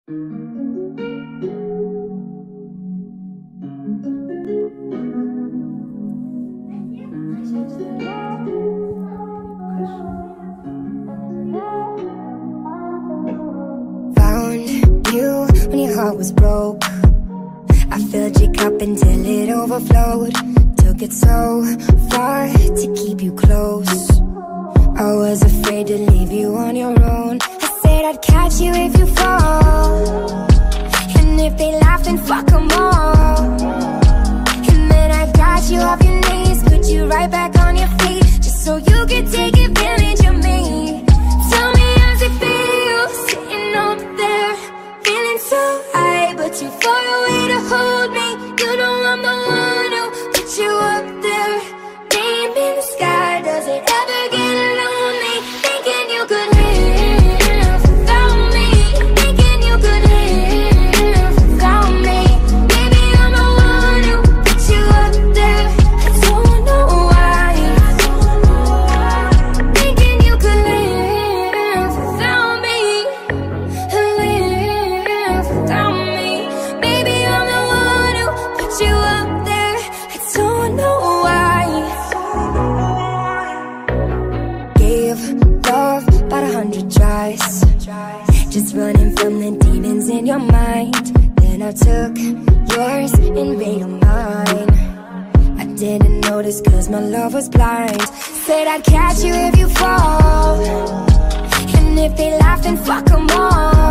Found you when your heart was broke. I filled your cup until it overflowed. Took it so far to keep you close. I was afraid to leave you on your own. I said I'd catch you if you fall, and if they laugh then fuck them all. And then I got you off your knees, put you right back on your feet, just so you could take advantage of me. Tell me how's it feel, sitting up there, feeling so high, but too far away to hold me. You know I'm the one who put you up there, name in the sky. Does it ever get lonely, thinking you could live without me, thinking you could live without me? Baby, I'm the one who put you up there. I don't know why, thinking you could live without me, live without me. Baby, I'm the one who put you up there. I don't know why. Gave love about 100 tries, just running from the demons in your mind. Then I took yours and made them mine. I didn't notice cause my love was blind. Said I'd catch you if you fall, and if they laugh then fuck them all.